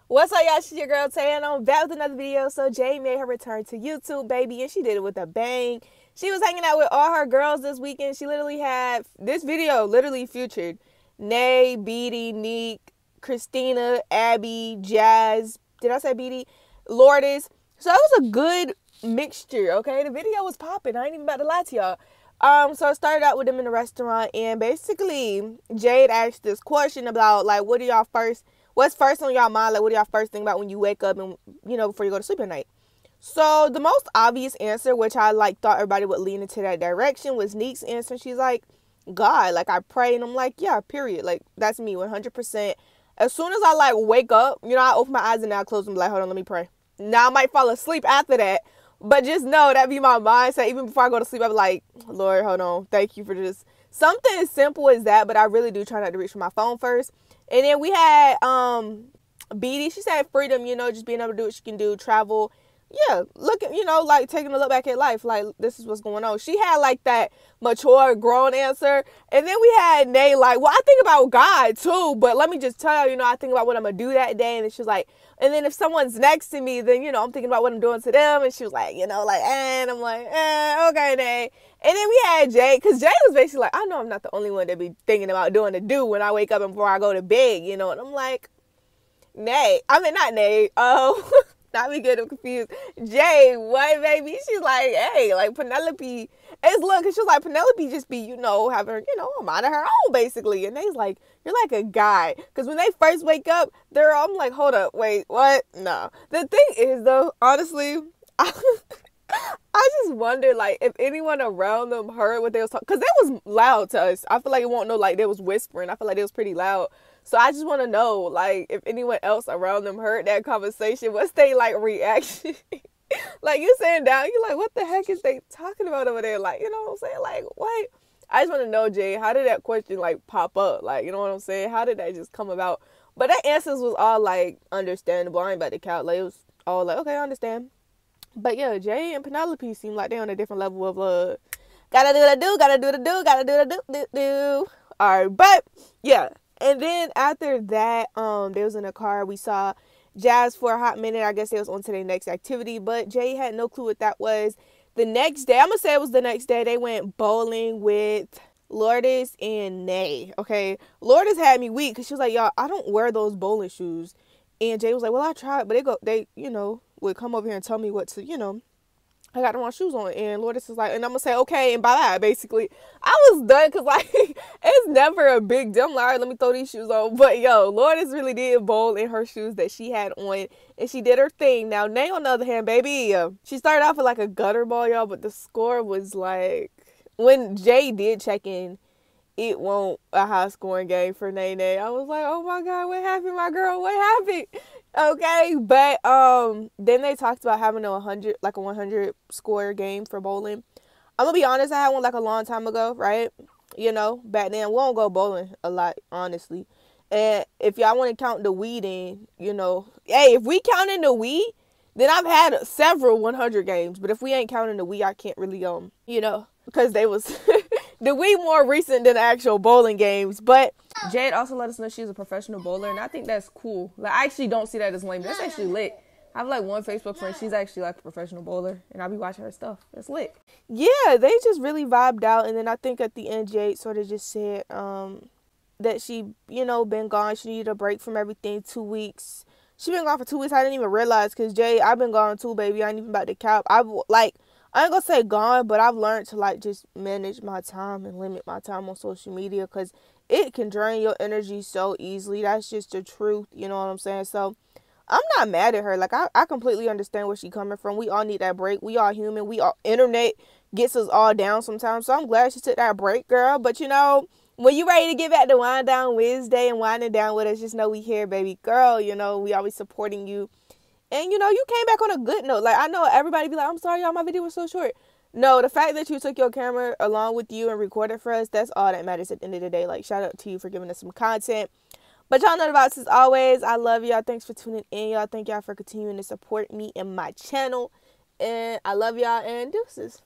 What's up, y'all? It's your girl Tay, and I'm back with another video. So Jayde made her return to YouTube, baby, and she did it with a bang. She was hanging out with all her girls this weekend. She literally had this video literally featured Nae, Beatty, Nique, Christina, Abby, Jazz. Did I say Beatty? Lourdes. So it was a good mixture. Okay, the video was popping. I ain't even about to lie to y'all. So it started out with them in the restaurant, and basically Jayde asked this question about like, what's first on y'all mind? Like, what do y'all first think about when you wake up and, before you go to sleep at night? So the most obvious answer, which I thought everybody would lean into that direction, was Nique's answer. She's like, God, like I pray, and I'm like, yeah, period. Like that's me, 100%. As soon as I wake up, I open my eyes and now I close them. Like, hold on, let me pray. Now I might fall asleep after that, but just know that be my mindset. Even before I go to sleep, I'm like, Lord, hold on, thank you for just something as simple as that. But I really do try not to reach for my phone first. And then we had Beatty. She said freedom, just being able to do what she can do, travel. Yeah, looking, taking a look back at life. Like, this is what's going on. She had that mature, grown answer. And then we had Nae well, I think about God too, but let me just tell you, I think about what I'm going to do that day. And then she was like, and then if someone's next to me, then, I'm thinking about what I'm doing to them. And she was like, and I'm like, okay, Nae. And then we had Jayde, because Jayde was basically like, I know I'm not the only one that be thinking about doing the do when I wake up and before I go to bed, and I'm like, Nae. I mean, not Nae. Oh, not me getting confused. Jayde, what, baby? She's like, hey, Penelope. It's look, because she was like, Penelope just be, having her, a mind of her own, basically. And they's like, you're like a guy. Because when they first wake up, I'm like, hold up, wait, what? No. The thing is, though, honestly, I just wonder, if anyone around them heard what they was talking, because it was loud to us. I feel like it won't know, they was whispering. I feel like it was pretty loud. So I just want to know, if anyone else around them heard that conversation, what's their, reaction? You sitting down, you're like, what the heck is they talking about over there? You know what I'm saying? What? I just want to know, Jay, how did that question, pop up? You know what I'm saying? How did that just come about? But that answers was all, understandable. I ain't about to count. It was all okay, I understand. But yeah, Jay and Penelope seem like they're on a different level of gotta do the do, gotta do the do, gotta do the do. Alright, but yeah. And then after that, they was in a car. We saw Jazz for a hot minute. I guess they was on to their next activity, but Jay had no clue what that was. The next day, I'm gonna say it was the next day, they went bowling with Lourdes and Nae. Okay, Lourdes had me weak because she was like, y'all, I don't wear those bowling shoes. And Jay was like, well, I tried, but they would come over here and tell me what to, I got the wrong shoes on. And Lourdes was like, and I'm going to say, okay, and bye-bye, basically. I was done because, it's never a big deal. I'm like, all right, let me throw these shoes on. But, yo, Lourdes really did bowl in her shoes that she had on, and she did her thing. Now, Nae, on the other hand, baby, she started off with, a gutter ball, y'all, but the score was, when Jay did check in, it won't a high-scoring game for Nae. I was like, oh, my God, what happened, my girl? What happened? Okay, but then they talked about having a 100 score game for bowling. I'm gonna be honest, I had one a long time ago, right? Back then we don't go bowling a lot, honestly. And if y'all want to count the Wii, then hey, if we count in the Wii, then I've had several 100 games. But if we ain't counting the Wii, I can't really because they was the Wii more recent than the actual bowling games. But Jayde also let us know she's a professional bowler, and I think that's cool. I actually don't see that as lame. That's actually lit. I have one Facebook friend. She's actually a professional bowler, and I'll be watching her stuff. That's lit. Yeah, they just really vibed out, and then I think at the end, Jayde sort of just said that she, been gone. She needed a break from everything. 2 weeks. She been gone for 2 weeks. I didn't even realize because Jayde, I've been gone too, baby. I ain't even about to cap. I ain't gonna say gone, but I've learned to just manage my time and limit my time on social media because it can drain your energy so easily. That's just the truth. You know what I'm saying? So I'm not mad at her. I completely understand where she's coming from. We all need that break. We all human. Internet gets us all down sometimes. So I'm glad she took that break, girl. But when you ready to get back to Wind Down Wednesday and winding down with us, just know we here, baby girl. We always supporting you. And, you came back on a good note. I know everybody be like, I'm sorry, y'all, my video was so short. No, the fact that you took your camera along with you and recorded for us, that's all that matters at the end of the day. Shout out to you for giving us some content. But y'all know the vibes as always. I love y'all. Thanks for tuning in, y'all. Thank y'all for continuing to support me and my channel. And I love y'all and deuces.